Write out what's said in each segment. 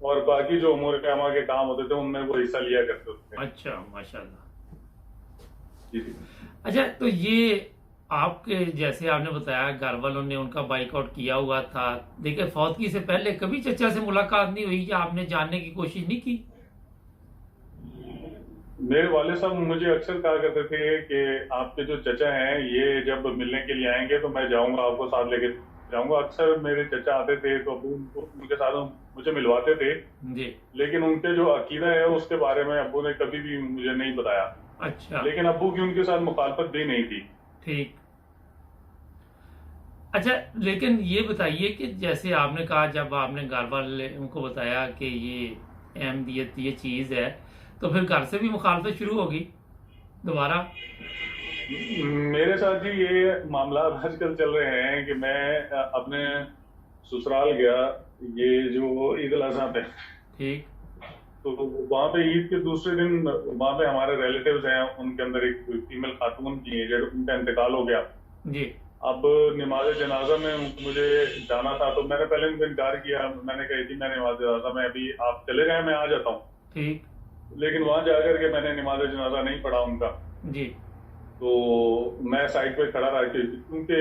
اور باقی جو امور قیامہ کے کام ہوتے تھے ان میں وہ حصہ لیا کرتے تھے. اچھا ماشاءاللہ. جی جی. اچھا تو یہ آپ کے جیسے آپ نے بتایا گھر والوں نے ان کا بائک آؤٹ کیا ہوا تھا، دیکھیں فوتگی سے پہلے کبھی چچا سے ملاقات نہیں ہوئی یا آپ نے جاننے کی کوشش نہیں کی؟ میرے والد صاحب مجھے اکثر کہا کرتے تھے کہ آپ کے جو چچا ہیں یہ جب ملنے کے لیے آئیں گے تو میں جاؤں گا، آپ کو ساتھ لے کے جاؤں گا. اکثر میرے چچا آتے تھے تو ابو ان کے ساتھ مجھے ملواتے تھے، جی. لیکن ان کے جو عقیدہ ہے اس کے بارے میں ابو نے کبھی بھی مجھے نہیں بتایا. اچھا لیکن ابو کی ان کے ساتھ مخالفت بھی نہیں تھی. ٹھیک. اچھا لیکن یہ بتائیے کہ جیسے آپ نے کہا جب آپ نے گھر والے ان کو بتایا کہ یہ احمدیت یہ چیز ہے تو پھر گھر سے بھی مخالفت شروع ہوگی دوبارہ؟ میرے ساتھ جی یہ معاملات آج کل چل رہے ہیں کہ میں اپنے سسرال گیا یہ جو عید الاضحیٰ پہ، ٹھیک. تو وہاں پہ عید کے دوسرے دن وہاں پہ ہمارے ریلیٹیوز ہیں، ان کے اندر ایک فیمل خاتون کی ایجڈ، ان کا انتقال ہو گیا. جی. اب نماز جنازہ میں مجھے جانا تھا تو میں نے پہلے ان کو انکار کیا، میں نے کہی تھی میں نماز جنازہ میں ابھی آپ چلے جائیں میں آ جاتا ہوں. ٹھیک. لیکن وہاں جا کر کے میں نے نماز جنازہ نہیں پڑھا ان کا. جی. تو میں سائڈ پہ کھڑا رہا کیونکہ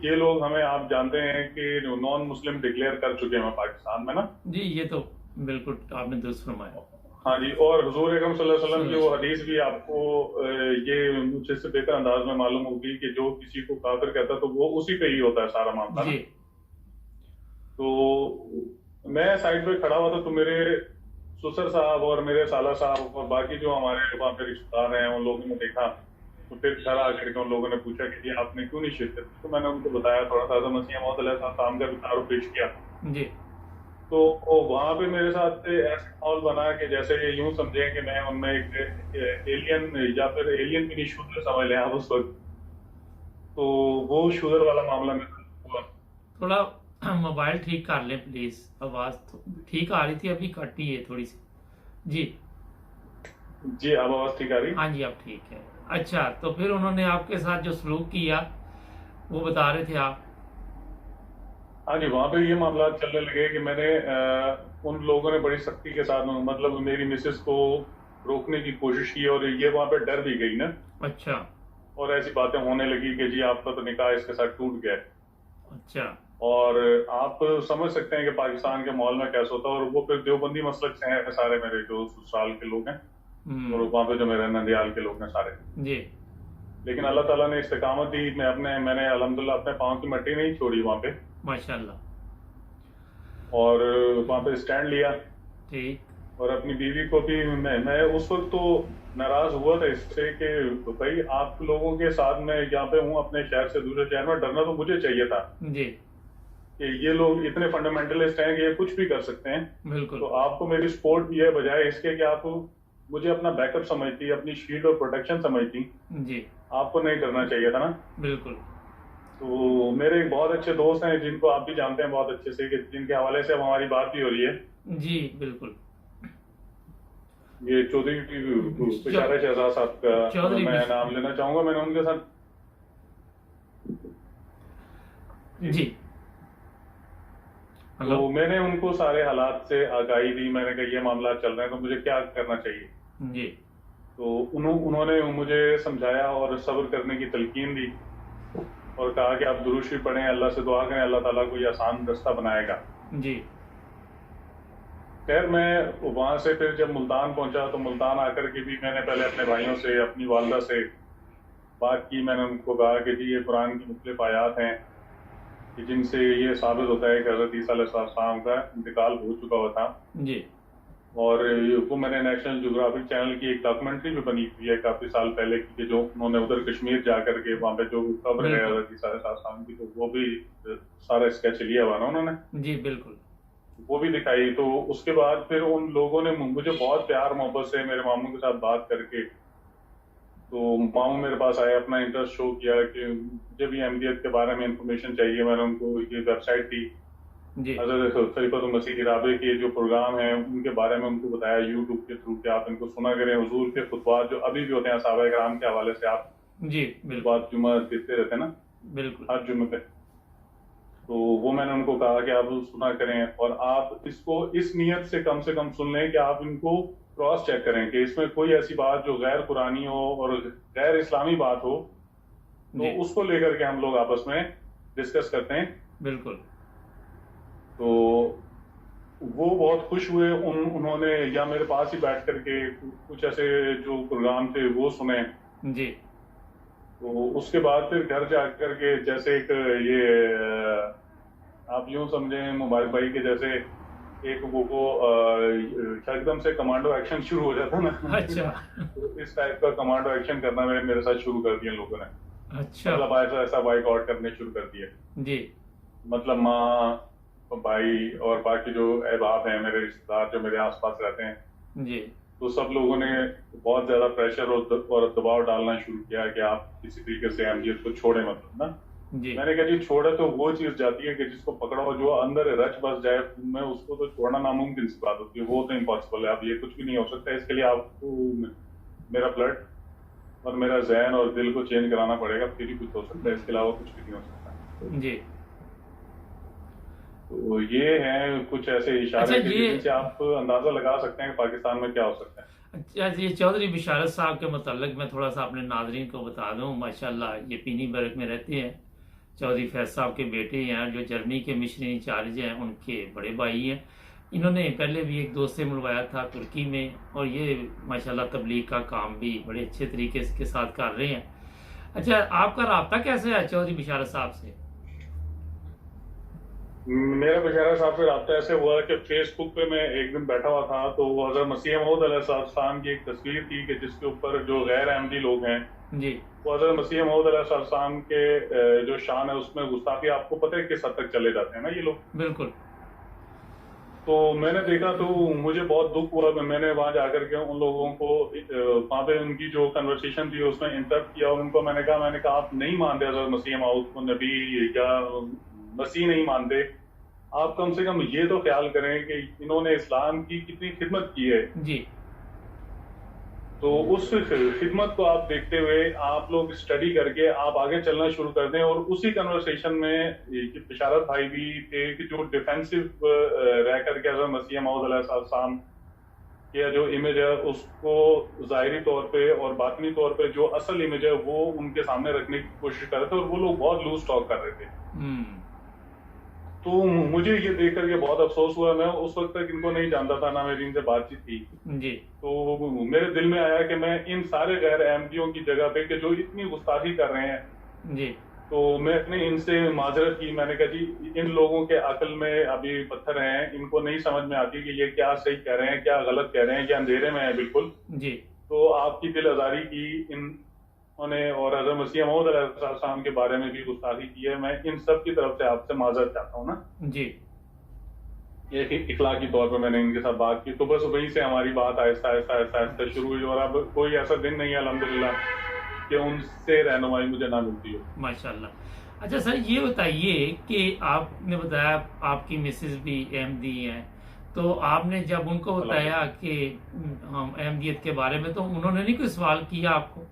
یہ لوگ ہمیں آپ جانتے ہیں کہ نان مسلم ڈکلیئر کر چکے ہیں پاکستان میں نا. جی یہ تو بالکل آپ نے درست فرمایا. ہاں جی. اور حضور اکرم صلی اللہ علیہ وسلم کی وہ حدیث بھی آپ کو یہ مجھ سے بہتر انداز میں معلوم ہوگی کہ جو کسی کو کافر کہتا ہے تو وہ اسی پہ ہی ہوتا ہے سارا معاملہ. جی. تو میں سائڈ پہ کھڑا ہوا تھا تو میرے سسر صاحب اور میرے سالہ صاحب اور باقی جو ہمارے وہاں پہ رشتے دار ہیں ان لوگوں نے دیکھا تو پھر گھر آ کر کے ان لوگوں نے پوچھا کہ جی آپ نے کیوں نہیں شرکت کی. تو میں نے ان کو بتایا تھوڑا سا اعظم مسیح موعود علیہ السلام کا بھی تعارف پیش کیا. جی. تو وہاں پہ میرے ساتھ ایسا ماحول بنا کہ جیسے یوں سمجھیں کہ میں ان میں ایک ایلین یا پھر ایلین بھی نہیں شودر سمجھ لیں آپ اس وقت. تو وہ شودر والا معاملہ میں ہوا. تھوڑا موبائل ٹھیک کر لیں پلیز، آواز ٹھیک آ رہی تھی ابھی کٹی ہے تھوڑی سی. جی. جی اب آواز ٹھیک آ رہی؟ ہاں جی اب ٹھیک ہے. اچھا تو پھر انہوں نے آپ کے ساتھ جو سلوک کیا وہ بتا رہے تھے آپ؟ ہاں جی وہاں پہ یہ معاملات چلنے لگے کہ میں نے ان لوگوں نے بڑی سختی کے ساتھ مطلب میری مسز کو روکنے کی کوشش کی اور یہ وہاں پہ ڈر بھی گئی نا. اچھا. اور ایسی باتیں ہونے لگی کہ جی آپ کا تو نکاح اس کے ساتھ ٹوٹ گیا. اچھا. اور آپ سمجھ سکتے ہیں کہ پاکستان کے ماحول میں کیسا ہوتا ہے. اور وہ پھر دیوبندی مسلک سے ہیں سارے میرے جو سسرال کے لوگ ہیں اور وہاں پہ جو میرے نندیال کے لوگ ہیں سارے. جی. لیکن اللہ تعالیٰ نے استقامت دی. میں نے الحمدللہ اپنے پاؤں کی مٹی نہیں چھوڑی وہاں پہ ماشاءاللہ. اور وہاں پہ اسٹینڈ لیا. ٹھیک. اور اپنی بیوی کو بھی میں اس وقت تو ناراض ہوا تھا اس سے کہ بھائی آپ لوگوں کے ساتھ میں یہاں پہ ہوں اپنے شہر سے دوسرے شہر میں. ڈرنا تو مجھے چاہیے تھا جی کہ یہ لوگ اتنے فنڈامنٹلسٹ ہیں کہ یہ کچھ بھی کر سکتے ہیں. بالکل. تو آپ کو میری سپورٹ بھی ہے بجائے اس کے کہ آپ مجھے اپنا بیک اپ سمجھتی، اپنی شیلڈ اور پروٹیکشن سمجھتی. جی آپ کو نہیں کرنا چاہیے تھا نا. بالکل. تو میرے بہت اچھے دوست ہیں جن کو آپ بھی جانتے ہیں بہت اچھے سے کہ جن کے حوالے سے اب ہماری بات بھی ہو رہی ہے. جی بالکل. یہ چودھری بشارہ شہزاد صاحب کا میں نام لینا چاہوں گا. میں نے ان کے ساتھ جی تو میں نے ان کو سارے حالات سے آگاہی دی. میں نے کہا یہ معاملات چل رہے ہیں تو مجھے کیا کرنا چاہیے. جی. تو انہوں نے مجھے سمجھایا اور صبر کرنے کی تلقین دی اور کہا کہ آپ درود شریف پڑھیں، اللہ سے دعا کریں، اللہ تعالیٰ کو یہ آسان رستہ بنائے گا. جی. خیر میں وہاں سے پھر جب ملتان پہنچا تو ملتان آ کر کے بھی میں نے پہلے اپنے بھائیوں سے اپنی والدہ سے بات کی. میں نے ان کو کہا کہ جی یہ قرآن کی مختلف آیات ہیں کہ جن سے یہ ثابت ہوتا ہے کہ حضرت عیسیٰ علیہ السلام کا انتقال ہو چکا ہوا تھا. جی. اور وہ میں نے نیشنل جیوگرافک چینل کی ایک ڈاکومنٹری بھی بنی ہوئی ہے کافی سال پہلے کی کہ جو انہوں نے ادھر کشمیر جا کر کے وہاں پہ جو قبر ہے حضرت عیسیٰ علیہ السلام کی تو وہ بھی سارا اسکیچ لیا ہوا نا انہوں نے. جی بالکل. وہ بھی دکھائی. تو اس کے بعد پھر ان لوگوں نے مجھے بہت پیار محبت سے میرے ماموں کے ساتھ بات کر کے تو ماموں میرے پاس آئے، اپنا انٹرسٹ شو کیا کہ مجھے بھی احمدیت کے بارے میں انفارمیشن چاہیے. میں نے ان کو یہ ویب سائٹ دی حضرت خلیفۃ المسیح رابع کے جو پروگرام ہیں ان کے بارے میں ان کو بتایا یوٹیوب کے تھرو کہ آپ ان کو سنا کریں. حضور کے خطبات جو ابھی بھی ہوتے ہیں صحابہ کرام کے حوالے سے آپ جی بالکل بات جمعہ دیتے رہتے ہیں نا بالکل ہر جمعے پہ. تو وہ میں نے ان کو کہا کہ آپ سنا کریں اور آپ اس کو اس نیت سے کم سن لیں کہ آپ ان کو کراس چیک کریں کہ اس میں کوئی ایسی بات جو غیر قرآنی ہو اور غیر اسلامی بات ہو جی تو اس کو لے کر کے ہم لوگ آپس میں ڈسکس کرتے ہیں. بالکل. تو وہ بہت خوش ہوئے, انہوں نے یا میرے پاس ہی بیٹھ کر کے کچھ ایسے جو پروگرام تھے وہ سنے. جی. تو اس کے بعد پھر گھر جا کر کے جیسے ایک یہ آپ یوں سمجھیں مبارک بھائی کے جیسے ایک وہ ایک دم سے کمانڈو ایکشن شروع ہو جاتا نا, اچھا. تو اس ٹائپ کا کمانڈو ایکشن کرنا میرے ساتھ شروع کر دیا لوگوں نے. اچھا. مطلب ایسا بائک آؤٹ کرنے شروع کر دیے. جی. مطلب ماں بھائی اور باقی جو احباب ہیں میرے رشتے دار جو میرے آس پاس رہتے ہیں, جی. تو سب لوگوں نے بہت زیادہ پریشر اور دباؤ ڈالنا شروع کیا کہ آپ کسی طریقے سے احمدیت کو چھوڑیں مطلب نا. جی. میں نے کہا جی چھوڑے تو وہ چیز جاتی ہے کہ جس کو پکڑو جو اندر رچ بس جائے میں اس کو تو چھوڑنا ناممکن سی بات ہوتی ہے, وہ تو امپاسبل ہے. اب یہ کچھ بھی نہیں ہو سکتا, اس کے لیے آپ کو میرا بلڈ اور میرا ذہن اور دل کو چینج کرانا پڑے گا پھر ہی کچھ ہو سکتا ہے, اس کے علاوہ کچھ بھی نہیں ہو سکتا. جی. تو یہ ہیں کچھ ایسے اشارے جن سے آپ اندازہ لگا سکتے ہیں کہ پاکستان میں کیا ہو سکتا ہے. اچھا, یہ چودھری بشارت صاحب کے متعلق میں تھوڑا سا اپنے ناظرین کو بتا دوں. ماشاءاللہ یہ پینی برگ میں رہتے ہیں. چودھری فیض صاحب کے بیٹے ہیں جو جرمنی کے مشنری انچارج ہیں, ان کے بڑے بھائی ہیں. انہوں نے پہلے بھی ایک دوست سے ملوایا تھا ترکی میں, اور یہ ماشاءاللہ تبلیغ کا کام بھی بڑے اچھے طریقے کے ساتھ کر رہے ہیں. اچھا, آپ کا رابطہ کیسے ہے چودھری بشارت صاحب سے؟ میرا بشارت صاحب سے رابطہ ایسے ہوا کہ فیس بک پہ میں ایک دن بیٹھا ہوا تھا, تو وہ حضرت مسیح موعود علیہ السلام کی ایک تصویر تھی کہ جس کے اوپر جو غیر احمدی لوگ ہیں جی وہ حضرت مسیح موعود علیہ السلام کے جو شان ہے اس میں گستاخی, آپ کو پتہ ہے کس حد تک چلے جاتے ہیں نا یہ لوگ. بالکل. تو میں نے دیکھا تو مجھے بہت دکھ ہوا. میں نے وہاں جا کر کے ان لوگوں کو وہاں پہ ان کی جو کنورسیشن تھی اس میں انٹرپٹ کیا, اور ان کو میں نے کہا آپ نہیں مانتے حضرت مسیح موعود کو نبی یا مسیح نہیں مانتے, آپ کم سے کم یہ تو خیال کریں کہ انہوں نے اسلام کی کتنی خدمت کی ہے. جی. تو اس خدمت کو آپ دیکھتے ہوئے آپ لوگ اسٹڈی کر کے آپ آگے چلنا شروع کر دیں. اور اسی کنورسیشن میں بشارت بھائی بھی تھے کہ جو ڈیفینسو رہ کر کے حضرت مسیح موعود علیہ السلام کا جو امیج ہے اس کو ظاہری طور پہ اور باطنی طور پہ جو اصل امیج ہے وہ ان کے سامنے رکھنے کی کوشش کر رہے تھے, اور وہ لوگ بہت لوز ٹاک کر رہے تھے. تو مجھے یہ دیکھ کر کے بہت افسوس ہوا. میں اس وقت تک ان کو نہیں جانتا تھا, نہ میری ان سے بات چیت تھی. جی. تو میرے دل میں آیا کہ میں ان سارے غیر احمدیوں کی جگہ پہ کہ جو اتنی گستاخی کر رہے ہیں, جی, تو میں نے ان سے معذرت کی. میں نے کہا جی ان لوگوں کے عقل میں ابھی پتھر ہیں, ان کو نہیں سمجھ میں آتی کہ یہ کیا صحیح کہہ رہے ہیں کیا غلط کہہ رہے ہیں, کیا اندھیرے میں ہیں بالکل. جی. تو آپ کی دل آزاری کی انہوں نے, اور حضرت مسیح موعود علیہ السلام کے بارے میں بھی گستاخی کی ہے. میں ان سب کی طرف سے آپ سے معذرت چاہتا ہوں نا. جی. ایک اخلاقی طور پہ میں نے ان کے ساتھ بات کی. تو بس وہیں سے ہماری بات آہستہ آہستہ آہستہ آہستہ شروع ہوئی, اور اب کوئی ایسا دن نہیں ہے الحمدللہ کہ ان سے رہنمائی مجھے نہ ملتی ہو. ماشاءاللہ. اچھا سر, یہ بتائیے کہ آپ نے بتایا آپ کی مسز بھی احمدی ہیں, تو آپ نے جب ان کو بتایا کہ ہم احمدیت کے بارے میں, تو انہوں نے نہیں کوئی سوال کیا آپ کو؟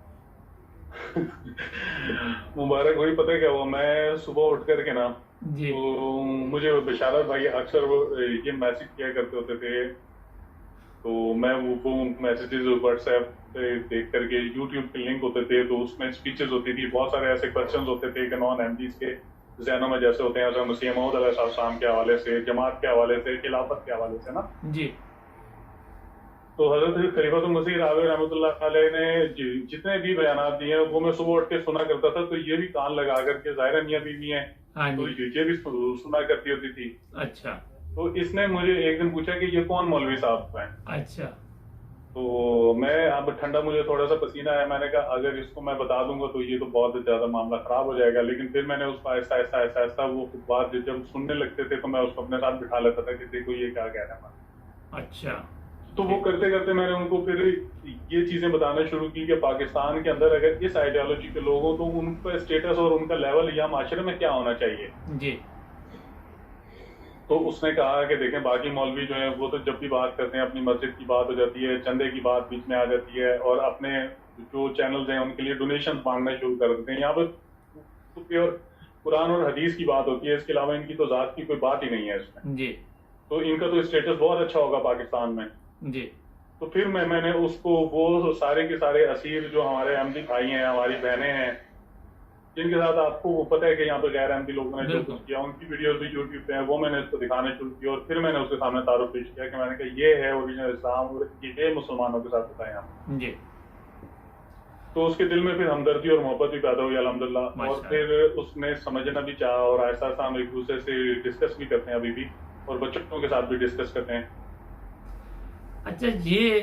مبارک وہی پتہ کیا ہوا, میں صبح اٹھ کر کے نا, جی, تو مجھے بشارت بھائی اکثر یہ میسج کیا کرتے ہوتے تھے, تو میں وہ میسیجز واٹس ایپ پہ دیکھ کر کے یوٹیوب کے لنک ہوتے تھے, تو اس میں اسپیچز ہوتی تھی, بہت سارے ایسے کوشچنز ہوتے تھے کہ نان احمدیز کے ذہنوں میں جیسے ہوتے ہیں حضرت مسیح موعود علیہ السلام کے حوالے سے, جماعت کے حوالے سے, خلافت کے حوالے سے نا. جی. تو حضرت خلیفۃ المسیح راوی رحمۃ اللہ علیہ نے جتنے بھی بیانات دیے ہیں وہ میں صبح اٹھ کے سنا کرتا تھا. تو یہ بھی کان لگا کر کے, ظاہر میاں بیوی ہیں تو یہ بھی سنا کرتی ہوتی تھی. اچھا. تو اس نے مجھے ایک دن پوچھا کہ یہ کون مولوی صاحب ہیں. اچھا. تو میں اب ٹھنڈا مجھے تھوڑا سا پسینہ ہے, میں نے کہا اگر اس کو میں بتا دوں گا تو یہ تو بہت زیادہ معاملہ خراب ہو جائے گا. لیکن پھر میں نے اس کو آہستہ آہستہ آہستہ آہستہ وہ بات جب سننے لگتے تھے تو میں اس کو اپنے ساتھ بٹھا لیتا تھا کہ دیکھو یہ کیا کہہ رہا ہے. اچھا. تو وہ کرتے کرتے میں نے ان کو پھر یہ چیزیں بتانا شروع کی کہ پاکستان کے اندر اگر اس آئیڈیالوجی کے لوگ ہوں تو ان کا اسٹیٹس اور ان کا لیول یا معاشرے میں کیا ہونا چاہیے. جی. تو اس نے کہا کہ دیکھیں باقی مولوی جو ہیں وہ تو جب بھی بات کرتے ہیں اپنی مسجد کی بات ہو جاتی ہے, چندے کی بات بیچ میں آ جاتی ہے, اور اپنے جو چینلز ہیں ان کے لیے ڈونیشن مانگنا شروع کر دیتے ہیں. یہاں پر قرآن اور حدیث کی بات ہوتی ہے، اس کے علاوہ ان کی تو ذات کی کوئی بات ہی نہیں ہے اس میں. جی تو ان کا تو اسٹیٹس بہت اچھا ہوگا پاکستان میں. جی تو پھر میں نے اس کو وہ سارے کے سارے اسیر جو ہمارے احمدی بھائی ہیں، ہماری بہنیں ہیں، جن کے ساتھ آپ کو وہ پتہ ہے کہ یہاں پہ غیر احمدی لوگوں نے جو کچھ کیا، ان کی ویڈیوز بھی یوٹیوب پہ ہیں، وہ میں نے اس کو دکھانے شروع کیا. اور پھر میں نے اس کے سامنے تعارف پیش کیا کہ میں نے کہا یہ ہے اوریجنل اسلام، اور یہ مسلمانوں کے ساتھ بتائیں آپ. جی تو اس کے دل میں پھر ہمدردی اور محبت بھی پیدا ہوئی الحمدللہ. اور پھر اس نے سمجھنا بھی چاہا، اور آہستہ آہستہ ہم ایک دوسرے سے ڈسکس بھی کرتے ہیں ابھی بھی، اور بچوں کے ساتھ بھی ڈسکس کرتے ہیں. اچھا، یہ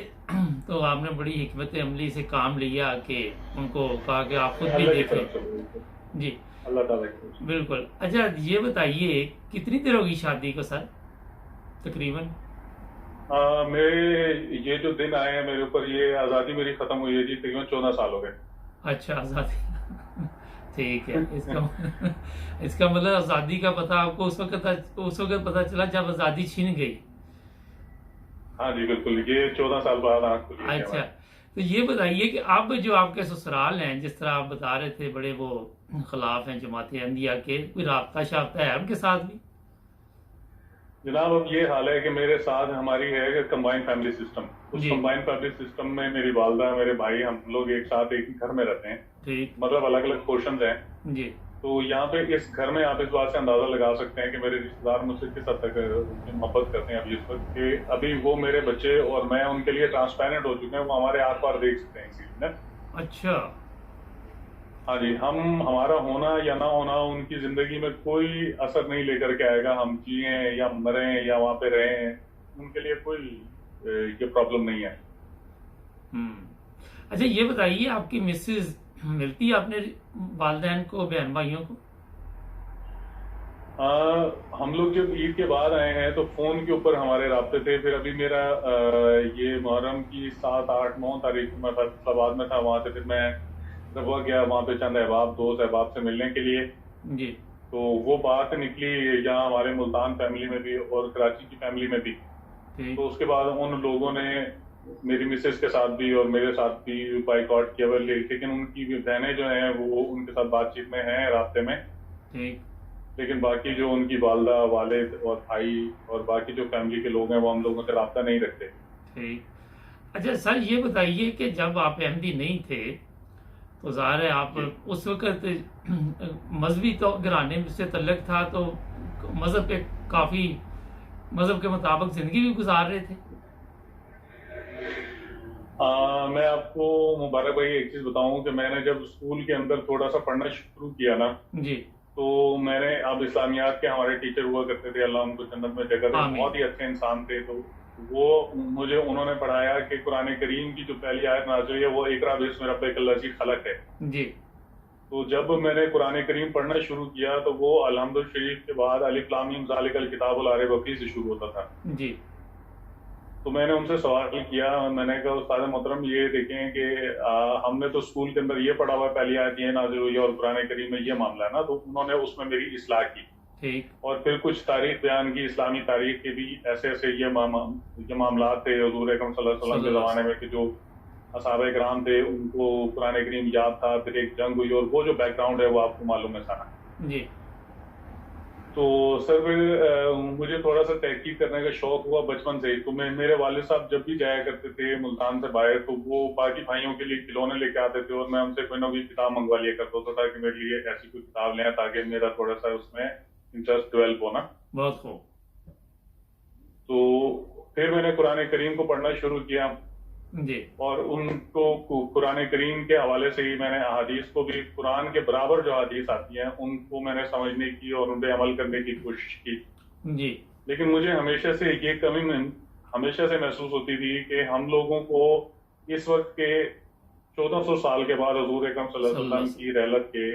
تو آپ نے بڑی حکمت عملی سے کام لیا کہ ان کو کہا کہ آپ خود بھی اللہ کی دیکھیں. طرف سے جی اللہ تعالیٰ کی طرف سے. بالکل. اچھا یہ بتائیے کتنی دیر ہوگی شادی کو سر تقریباً؟ میرے یہ جو دن آئے ہیں میرے اوپر، یہ آزادی میری ختم ہوئی ہے جی، تقریباً 14 سال ہو گئے. اچھا آزادی ٹھیک ہے. اس کا مطلب آزادی کا پتہ آپ کو اس وقت پتہ چلا جب آزادی چھین گئی. ہاں جی بالکل، یہ 14 سال بعد آنکھ کھلی ہے. اچھا تو یہ بتائیے کہ اب جو آپ کے سسرال ہیں، جس طرح آپ بتا رہے تھے بڑے وہ خلاف ہیں جماعت احمدیہ کے، کوئی رابطہ شابطہ ہے ان کے ساتھ بھی؟ جناب اب یہ حال ہے کہ میرے ساتھ ہماری ہے کمبائن فیملی سسٹم. اس جی. کمبائن فیملی سسٹم میں میری والدہ، میرے بھائی، ہم لوگ ایک ساتھ ایک ہی گھر میں رہتے ہیں. ٹھیک. مطلب الگ الگ پورشنز ہیں. جی تو یہاں پہ اس گھر میں آپ اس بات سے اندازہ لگا سکتے ہیں کہ میرے رشتے دار مجھ سے کس حد تک محبت کرتے ہیں ابھی اس وقت، کہ ابھی وہ میرے بچے اور میں ان کے لیے ٹرانسپیرنٹ ہو چکے ہیں، وہ ہمارے آر پار دیکھ سکتے ہیں اسی لیے. اچھا. ہاں جی، ہمارا ہونا یا نہ ہونا ان کی زندگی میں کوئی اثر نہیں لے کر کے آئے گا. ہم جئیں یا مریں یا وہاں پہ رہیں، ان کے لیے کوئی یہ پرابلم نہیں ہے. اچھا یہ بتائیے آپ کی مسز ملتی ہے اپنے والدین کو، بہن بھائیوں کو؟ ہم لوگ جب عید کے بعد آئے ہیں تو فون کے اوپر ہمارے رابطے تھے. پھر ابھی میرا یہ محرم کی 7، 8، 9 تاریخ کو میں فیصل آباد میں تھا. وہاں سے پھر میں ربوہ گیا، وہاں پہ چند احباب، دوست احباب سے ملنے کے لیے. جی. تو وہ بات نکلی یہاں ہمارے ملتان فیملی میں بھی اور کراچی کی فیملی میں بھی. تو اس کے بعد ان لوگوں نے میری مسز کے ساتھ بھی اور میرے ساتھ بھی بائیکاٹ کیا. لیکن ان کی بہنیں جو ہیں وہ ان کے ساتھ بات چیت میں ہیں، رابطے میں. لیکن باقی جو ان کی والدہ، والد اور بھائی اور باقی جو فیملی کے لوگ ہیں وہ ہم لوگوں سے رابطہ نہیں رکھتے. ٹھیک. اچھا سر یہ بتائیے کہ جب آپ احمدی نہیں تھے تو ظاہر ہے آپ اس وقت مذہبی تو گھرانے سے تعلق تھا، تو مذہب پہ کافی مذہب کے مطابق زندگی بھی گزار رہے تھے. میں آپ کو مبارک بھائی ایک چیز بتاؤں کہ میں نے جب اسکول کے اندر تھوڑا سا پڑھنا شروع کیا نا، جی، تو میں نے اب اسلامیات کے ہمارے ٹیچر ہوا کرتے تھے، اللہ ان کو جنت میں جگہ دے، بہت ہی اچھے انسان تھے. تو وہ مجھے انہوں نے پڑھایا کہ قرآن کریم کی جو پہلی آیت نازل ہوئی ہے وہ اقرأ باسم ربک الذی خلق ہے. جی. تو جب میں نے قرآن کریم پڑھنا شروع کیا تو وہ الحمد شریف کے بعد الف لام میم ذالک الکتاب لا ریب فیہ سے شروع ہوتا تھا. جی. تو میں نے ان سے سوال کیا، میں نے کہا استاد محترم یہ دیکھیں کہ ہم نے تو اسکول کے اندر یہ پڑھا ہوا پہلی آیت یہ نازل ہوئی ہے اور قرآن کریم میں یہ معاملہ ہے نا. تو انہوں نے اس میں میری اصلاح کی اور پھر کچھ تاریخ بیان کی، اسلامی تاریخ کے بھی ایسے ایسے یہ معاملات تھے حضور اکرم صلی اللہ علیہ وسلم کے زمانے میں کہ جو صحابہ کرام تھے ان کو قرآن کریم یاد تھا. پھر ایک جنگ ہوئی اور وہ جو بیک گراؤنڈ ہے وہ آپ کو معلوم ہے سارا. جی. تو سر پھر مجھے تھوڑا سا تحقیق کرنے کا شوق ہوا بچپن سے ہی. تو میرے والد صاحب جب بھی جایا کرتے تھے ملتان سے باہر تو وہ باقی بھائیوں کے لیے کھلونے لے کے آتے تھے اور میں ان سے کوئی نہ کوئی کتاب منگوا لیا کرتا تھا تاکہ میرے لیے ایسی کوئی کتاب لیں تاکہ میرا تھوڑا سا اس میں انٹرسٹ ڈیولپ ہونا. بہت خوب. تو پھر میں نے قرآن کریم کو پڑھنا شروع کیا. جی. اور ان کو قرآن کریم کے حوالے سے ہی میں نے احادیث کو بھی، قرآن کے برابر جو احادیث آتی ہیں ان کو میں نے سمجھنے کی اور ان پہ عمل کرنے کی کوشش کی. جی. لیکن مجھے ہمیشہ سے یہ کمی ہمیشہ سے محسوس ہوتی تھی کہ ہم لوگوں کو اس وقت کے 1400 سال کے بعد حضور اکرم صلی اللہ علیہ وسلم کی رحلت کے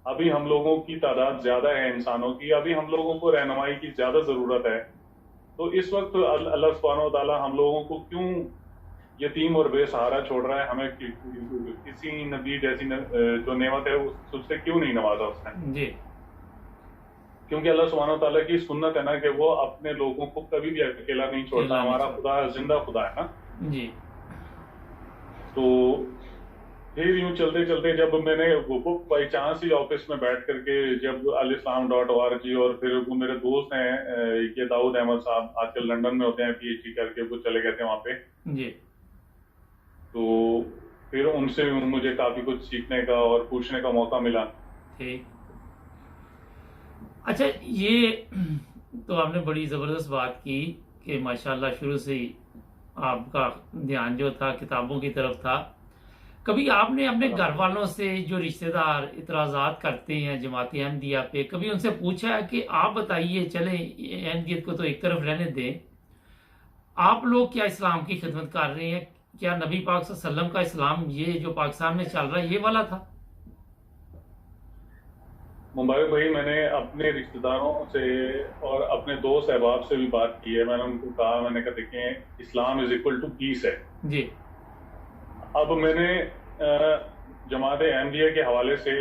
ابھی ہم لوگوں کی تعداد زیادہ ہے انسانوں کی، ابھی ہم لوگوں کو رہنمائی کی زیادہ ضرورت ہے. تو اس وقت اللہ سبحانہ و تعالیٰ ہم لوگوں کو کیوں یتیم اور بے سہارا چھوڑ رہا ہے؟ ہمیں کسی نبی جیسی جو نعمت ہے اس سے کیوں نہیں نوازا اس نے؟ جی. کیونکہ اللہ سبحانہ و تعالیٰ کی سنت ہے نا کہ وہ اپنے لوگوں کو کبھی بھی اکیلا نہیں چھوڑتا. ہمارا خدا زندہ خدا ہے نا. جی. تو پھر یوں چلتے چلتے جب میں نے وہ بائی چانس ہی آفس میں بیٹھ کر کے جب alislam.org اور پھر وہ میرے دوست ہیں یہ داؤد احمد صاحب آج کل لنڈن میں ہوتے ہیں پی ایچ ڈی کر کے وہ چلے گئے تھے وہاں پہ. جی. تو پھر ان سے مجھے کافی کچھ سیکھنے کا اور پوچھنے کا موقع ملا. ٹھیک. اچھا یہ تو آپ نے بڑی زبردست بات کی کہ ماشاءاللہ شروع سے ہی آپ کا دھیان جو تھا کتابوں کی طرف تھا. کبھی آپ نے اپنے گھر والوں سے جو رشتہ دار اعتراضات کرتے ہیں جماعت احمدیہ پہ کبھی ان سے پوچھا ہے کہ آپ بتائیے چلیں احمدیت کو تو ایک طرف رہنے دیں، آپ لوگ کیا اسلام کی خدمت کر رہے ہیں؟ کیا نبی پاک صلی اللہ علیہ وسلم کا اسلام یہ جو پاکستان میں چل رہا ہے یہ والا تھا؟ مبارک بھائی میں نے اپنے رشتہ داروں سے اور اپنے دوست احباب سے بھی بات کی ہے. میں نے ان کو کہا، میں نے کہا دیکھیں اسلام از اکول ٹو پیس ہے. جی. اب میں نے جماعت احمدیہ کے حوالے سے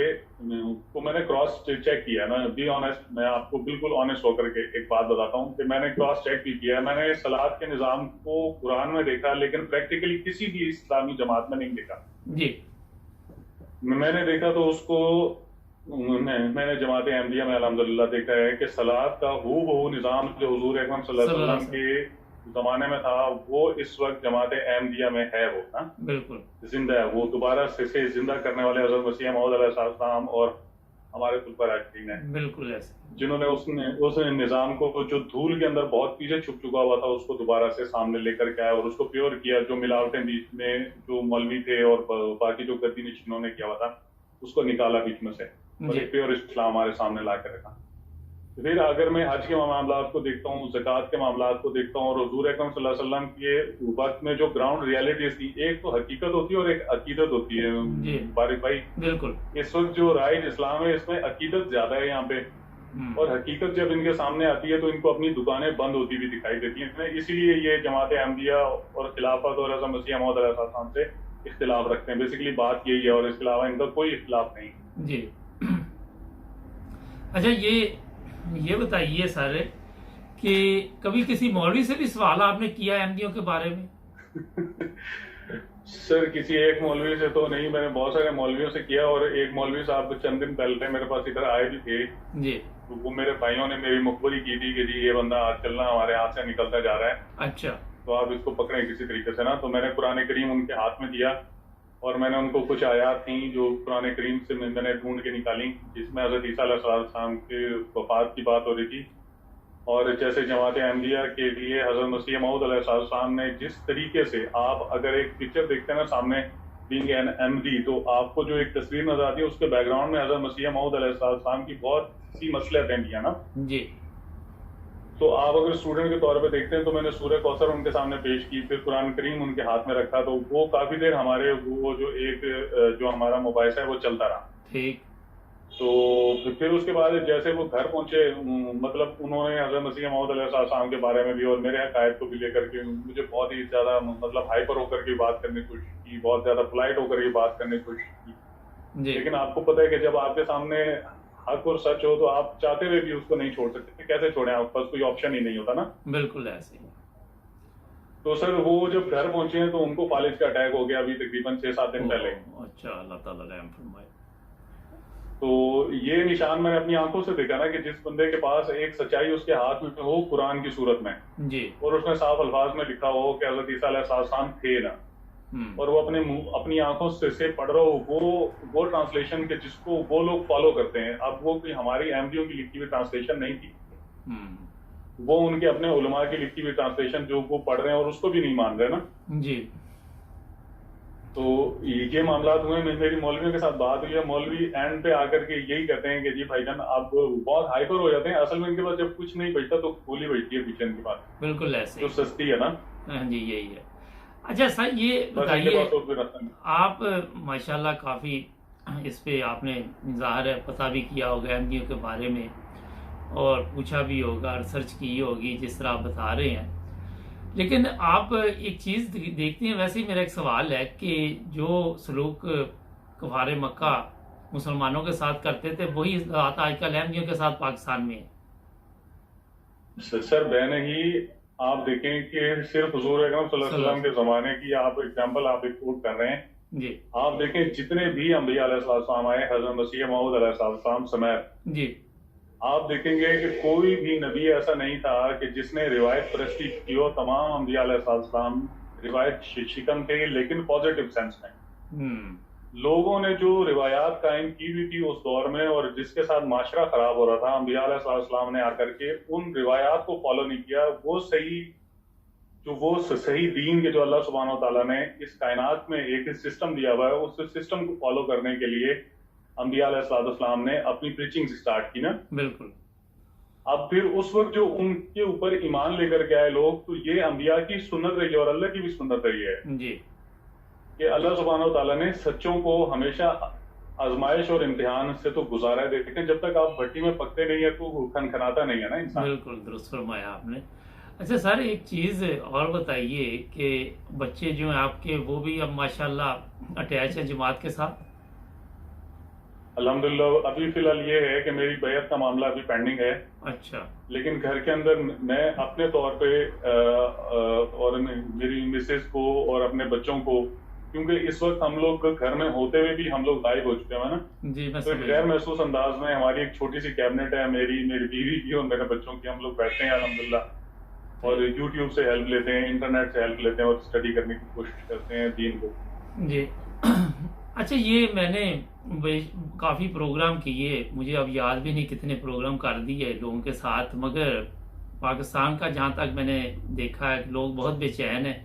کو میں نے کراس چیک کیا. میں بی آنیسٹ، میں آپ کو بالکل آنیسٹ ہو کر کے ایک بات بتاتا ہوں کہ میں نے کراس چیک بھی کیا. میں نے صلاۃ کے نظام کو قرآن میں دیکھا لیکن پریکٹیکلی کسی بھی اسلامی جماعت میں نہیں دیکھا. جی. میں نے دیکھا تو اس کو میں نے جماعت احمدیہ میں الحمدللہ دیکھا ہے کہ صلاۃ کا ہو بہو نظام جو حضور اکرم صلی اللہ علیہ وسلم کے زمانے میں تھا وہ اس وقت جماعت احمدیہ میں ہے. وہ نا بالکل زندہ ہے، وہ دوبارہ سے زندہ کرنے والے حضرت مسیح موعود علیہ السلام اور ہمارے خلفائے راشدین ہیں، بالکل ایسے جنہوں نے اس نظام کو جو دھول کے اندر بہت پیچھے چھپ چکا ہوا تھا اس کو دوبارہ سے سامنے لے کر کے آیا اور اس کو پیور کیا. جو ملاوٹیں بیچ میں جو مولوی تھے اور باقی جو گدی نشینوں نے کیا ہوا تھا اس کو نکالا بیچ میں سے اور ایک پیور اسلام ہمارے سامنے لا کے رکھا. پھر اگر میں حج کے معاملات کو دیکھتا ہوں، زکوٰۃ کے معاملات کو دیکھتا ہوں اور حضور اکرم صلی اللہ علیہ وسلم کے وقت میں جو گراؤنڈ ریالٹیز تھی، ایک تو حقیقت ہوتی ہے اور ایک عقیدت ہوتی ہے. بارک بھائی بالکل اس وقت جو رائج اسلام ہے اس میں عقیدت زیادہ ہے یہاں پہ، اور حقیقت جب ان کے سامنے آتی ہے تو ان کو اپنی دکانیں بند ہوتی ہوئی دکھائی دیتی ہیں. اسی لیے یہ جماعت احمدیہ اور خلافت اور حضرت مسیح موعود علیہ السلام سے اختلاف رکھتے ہیں. بیسیکلی بات یہی ہے اور اس کے علاوہ ان کا کوئی اختلاف نہیں. جی. اچھا یہ بتائیے سر کہ کبھی کسی مولوی سے بھی سوال آپ نے کیا احمدیوں کے بارے میں؟ سر کسی ایک مولوی سے تو نہیں، میں نے بہت سارے مولویوں سے کیا اور ایک مولوی صاحب چند دن پہلے میرے پاس ادھر آئے بھی تھے. جی. وہ میرے بھائیوں نے میری مخبری کی تھی کہ جی یہ بندہ آج چلنا ہمارے ہاتھ سے نکلتا جا رہا ہے. اچھا. تو آپ اس کو پکڑیں کسی طریقے سے نا. تو میں نے قرآن کریم ان کے ہاتھ میں دیا اور میں نے ان کو کچھ آیات تھیں جو قرآن کریم سے میں نے ڈھونڈ کے نکالی جس میں حضرت عیسیٰ علیہ السلام کے وفات کی بات ہو رہی تھی. اور جیسے جماعت احمدیہ کے لیے حضرت مسیح موعود علیہ السلام نے جس طریقے سے، آپ اگر ایک پکچر دیکھتے ہیں نا سامنے بینگ این احمدی، تو آپ کو جو ایک تصویر نظر آتی ہے اس کے بیک گراؤنڈ میں حضرت مسیح موعود علیہ السلام کی بہت سی مصلحتیں بھی ہیں نا. جی. تو آپ اگر اسٹوڈنٹ کے طور پہ دیکھتے ہیں تو میں نے سورہ کوثر ان کے سامنے پیش کی، پھر قرآن کریم ان کے ہاتھ میں رکھا، تو وہ کافی دیر ہمارے وہ جو ایک جو ہمارا مباحثہ ہے وہ چلتا رہا. ٹھیک. تو پھر اس کے بعد جیسے وہ گھر پہنچے، مطلب انہوں نے حضرت مسیح موعود علیہ السلام کے بارے میں بھی اور میرے عقائد کو بھی لے کر کے مجھے بہت ہی زیادہ مطلب ہائپر ہو کر کے بات کرنے کی کوشش کی، بہت زیادہ پولائٹ ہو کر کے بات کرنے کی کوشش کی. لیکن آپ کو پتہ ہے کہ جب آپ کے سامنے حق اور سچ ہو تو آپ چاہتے ہوئے بھی اس کو نہیں چھوڑ سکتے. کیسے چھوڑیں؟ آپ کے پاس کوئی آپشن ہی نہیں ہوتا نا. بالکل ایسے. تو سر وہ جب گھر پہنچے ہیں تو ان کو فالج کا اٹیک ہو گیا ابھی تقریباً 6-7 دن پہلے. اچھا، اللہ تعالیٰ رحم فرمائے. تو یہ نشان میں نے اپنی آنکھوں سے دیکھا نا کہ جس بندے کے پاس ایک سچائی اس کے ہاتھ میں ہو قرآن کی صورت میں، جی، اور اس میں صاف الفاظ میں لکھا ہو کہ حضرت عیسیٰ علیہ السلام تھے نا، اور وہ اپنی آنکھوں سے پڑھ رہا ہو وہ ٹرانسلیشن کے جس کو وہ لوگ فالو کرتے ہیں. اب وہ کوئی ہماری احمدیوں کی لکھی ہوئی ٹرانسلیشن نہیں تھی، وہ ان کے اپنے علماء کی لکھی ہوئی ٹرانسلیشن جو وہ پڑھ رہے ہیں اور اس کو بھی نہیں مان رہے نا. جی. تو یہ معاملات ہوئے. میری مولویوں کے ساتھ بات ہوئی ہے، مولوی اینڈ پہ آ کر کے یہی کہتے ہیں کہ جی بھائی جان آپ بہت ہائپر ہو جاتے ہیں. اصل میں ان کے پاس جب کچھ نہیں بچتا تو گولی بچتی ہے پیچھے ان کے پاس. بالکل ایسے جو سستی ہے نا. ہاں جی، یہی ہے. اچھا سر یہ بتائیے، آپ ماشاءاللہ کافی اس پہ آپ نے ظاہر ہے پتہ بھی کیا ہوگا احمدیوں کے بارے میں اور پوچھا بھی ہوگا، ریسرچ کی ہوگی جس طرح آپ بتا رہے ہیں. لیکن آپ ایک چیز دیکھتے ہیں، ویسے ہی میرا ایک سوال ہے کہ جو سلوک کفار مکہ مسلمانوں کے ساتھ کرتے تھے وہی ذات آج کل احمدیوں کے ساتھ پاکستان میں ہے. سر بہن ہی آپ دیکھیں کہ صرف حضور اکرم صلی اللہ علیہ وسلم کے زمانے کی آپ ایگزامپل آپ ایک کوٹ کر رہے ہیں جی آپ دیکھیں جتنے بھی انبیاء علیہ السلام آئے، حضرت مسیح موعود علیہ السلام سمیت، جی آپ دیکھیں گے کہ کوئی بھی نبی ایسا نہیں تھا کہ جس نے روایت پرستی کی ہو. تمام انبیاء علیہ السلام روایت شکن تھے، لیکن پازیٹیو سینس میں. ہوں لوگوں نے جو روایات قائم کی ہوئی تھی اس دور میں اور جس کے ساتھ معاشرہ خراب ہو رہا تھا، انبیاء علیہ السلام نے آ کر کے ان روایات کو فالو نہیں کیا. وہ صحیح دین کے جو اللہ سبحانہ و تعالیٰ نے اس کائنات میں ایک سسٹم دیا ہوا ہے، اس سسٹم کو فالو کرنے کے لیے انبیاء علیہ السلام نے اپنی پریچنگ سٹارٹ کی نا. بالکل. اب پھر اس وقت جو ان کے اوپر ایمان لے کر کے آئے لوگ، تو یہ انبیاء کی سنت رہی ہے اور اللہ کی بھی سنت رہی ہے جی کہ اللہ سبحانہ و تعالیٰ نے سچوں کو ہمیشہ آزمائش اور امتحان سے تو گزارا ہے. دیکھیں جب تک آپ بھٹی میں پکتے نہیں ہیں تو کھنکھناتا نہیں ہے نا انسان. بالکل درست فرمایا آپ نے. اچھا سر ایک چیز اور بتائیے کہ بچے جو ہیں آپ کے وہ بھی اب ماشاءاللہ اٹیچ ہیں جماعت کے ساتھ؟ الحمدللہ ابھی فی الحال یہ ہے کہ میری بیعت کا معاملہ ابھی پینڈنگ ہے. اچھا. لیکن گھر کے اندر میں اپنے طور پہ اور میری مسز کو اور اپنے بچوں کو، کیونکہ اس وقت ہم لوگ گھر میں ہوتے ہوئے بھی ہم لوگ غائب ہو چکے ہیں نا. جی میں تو سمجھ غیر محسوس انداز میں ہماری ایک چھوٹی سی کیبنٹ ہے، میری بیوی کی اور میرے بچوں کی. ہم لوگ بیٹھتے ہیں الحمدللہ اور یوٹیوب سے ہیلپ لیتے ہیں، انٹرنیٹ سے ہیلپ لیتے ہیں اور اسٹڈی کرنے کی کوشش کرتے ہیں دین کو. جی. اچھا یہ میں نے کافی پروگرام کیے، مجھے اب یاد بھی نہیں کتنے پروگرام کر دیے لوگوں کے ساتھ، مگر پاکستان کا جہاں تک میں نے دیکھا ہے کہ لوگ بہت بے چین ہیں.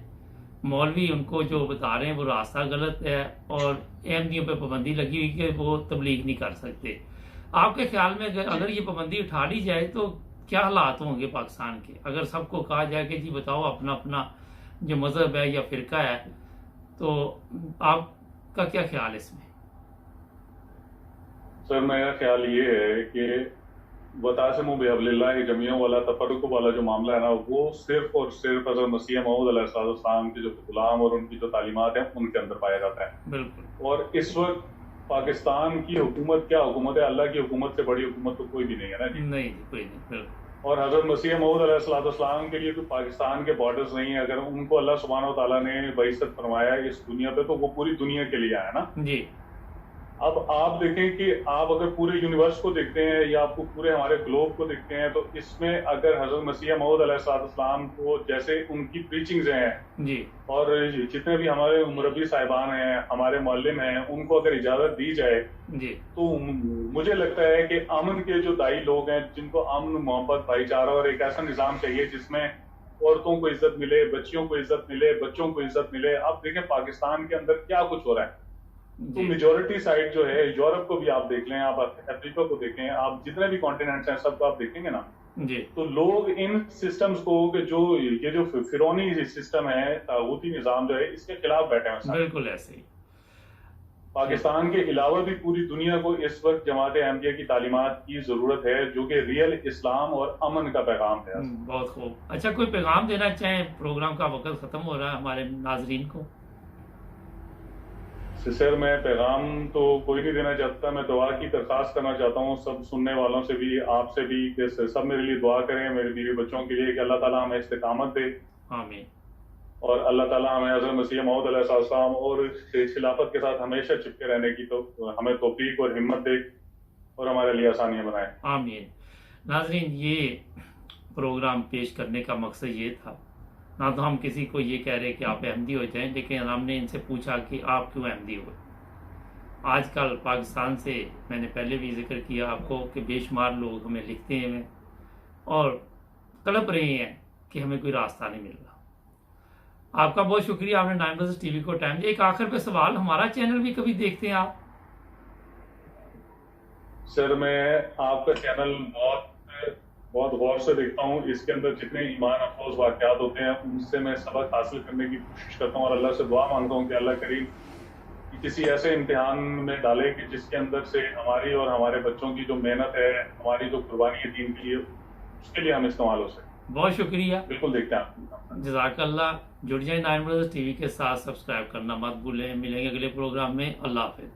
مولوی ان کو جو بتا رہے ہیں وہ راستہ غلط ہے اور احمدیوں پہ پابندی لگی ہوئی کہ وہ تبلیغ نہیں کر سکتے. آپ کے خیال میں اگر یہ پابندی اٹھا لی جائے تو کیا حالات ہوں گے پاکستان کے؟ اگر سب کو کہا جائے کہ جی بتاؤ اپنا اپنا جو مذہب ہے یا فرقہ ہے، تو آپ کا کیا خیال ہے اس میں؟ سر میرا خیال یہ ہے کہ وَتَعْتَصِمُوا بِحَبْلِ اللَّهِ جَمِيعًا وَلَا تَفَرَّقُوا والا جو معاملہ ہے نا، وہ صرف اور صرف حضرت مسیح موعود علیہ السلام کے جو غلام اور ان کی جو تعلیمات ہیں ان کے اندر پایا جاتا ہے. بالکل. اور اس وقت پاکستان کی حکومت کیا حکومت ہے؟ اللہ کی حکومت سے بڑی حکومت تو کوئی بھی نہیں ہے نا جی. نہیں کوئی نہیں. بالکل. اور حضرت مسیح موعود علیہ السلام کے لیے تو پاکستان کے بارڈرز نہیں ہیں. اگر ان کو اللہ سبحانہ و تعالیٰ نے بعثت فرمایا اس دنیا پہ تو وہ پوری دنیا کے لیے آیا نا جی. اب آپ دیکھیں کہ آپ اگر پورے یونیورس کو دیکھتے ہیں یا آپ کو پورے ہمارے گلوب کو دیکھتے ہیں، تو اس میں اگر حضرت مسیح موعود علیہ السلام کو جیسے ان کی پریچنگز ہیں جی اور جتنے بھی ہمارے مربی صاحبان ہیں، ہمارے معلم ہیں، ان کو اگر اجازت دی جائے جی تو مجھے لگتا ہے کہ امن کے جو دائی لوگ ہیں، جن کو امن، محبت، بھائی چارہ اور ایک ایسا نظام چاہیے جس میں عورتوں کو عزت ملے، بچیوں کو عزت ملے، بچوں کو عزت ملے. آپ دیکھیں پاکستان کے اندر کیا کچھ ہو رہا ہے. تو میجورٹی سائڈ جو ہے، یورپ کو بھی آپ دیکھ لیں، آپ افریقہ کو دیکھیں، آپ جتنے بھی کانٹیننٹس ہیں سب کو آپ دیکھیں گے نا، جی تو لوگ ان سسٹمز کو کہ جو یہ جو فرعونی سسٹم ہے، طاغوتی نظام جو ہے، اس کے خلاف بیٹھے ہیں. بالکل ایسے ہی. پاکستان کے علاوہ بھی پوری دنیا کو اس وقت جماعت احمدیہ کی تعلیمات کی ضرورت ہے، جو کہ ریئل اسلام اور امن کا پیغام ہے. بہت خوب. اچھا کوئی پیغام دینا چاہیں؟ پروگرام کا وقت ختم ہو رہا ہے ہمارے ناظرین کو. سر میں پیغام تو کوئی نہیں دینا چاہتا. میں دعا کی درخواست کرنا چاہتا ہوں سب سننے والوں سے بھی، آپ سے بھی، کہ سب میرے لیے دعا کریں، میرے بیوی بچوں کے لیے، کہ اللہ تعالیٰ ہمیں استقامت دے. آمین. اور اللہ تعالیٰ ہمیں حضرت مسیح موعود علیہ السلام اور خلافت کے ساتھ ہمیشہ چپکے رہنے کی تو ہمیں توفیق اور ہمت دے اور ہمارے لیے آسانیاں بنائے. آمین. ناظرین یہ پروگرام پیش کرنے کا مقصد یہ تھا، نہ تو ہم کسی کو یہ کہہ رہے کہ آپ احمدی ہو جائیں، لیکن ہم نے ان سے پوچھا کہ آپ کیوں احمدی ہوئے. آج کل پاکستان سے میں نے پہلے بھی ذکر کیا آپ کو کہ بے شمار لوگ ہمیں لکھتے ہیں اور تڑپ رہے ہیں کہ ہمیں کوئی راستہ نہیں مل رہا. آپ کا بہت شکریہ، آپ نے 9 ٹی وی کو ٹائم دیا. ایک آخر پہ سوال، ہمارا چینل بھی کبھی دیکھتے ہیں آپ؟ سر میں آپ کا چینل بہت غور سے دیکھتا ہوں. اس کے اندر جتنے ایمان افروز واقعات ہوتے ہیں ان سے میں سبق حاصل کرنے کی کوشش کرتا ہوں اور اللہ سے دعا مانگتا ہوں کہ اللہ کریم کسی ایسے امتحان میں ڈالے کہ جس کے اندر سے ہماری اور ہمارے بچوں کی جو محنت ہے، ہماری جو قربانی ہے دین کے لیے، اس کے لیے ہم استعمال ہو سکیں. بہت شکریہ. بالکل دیکھتے ہیں آپ. جزاک اللہ. جڑ جائیں 9 ٹی وی کے ساتھ، سبسکرائب کرنا مت بھولیں. ملیں گے اگلے پروگرام میں. اللہ حافظ.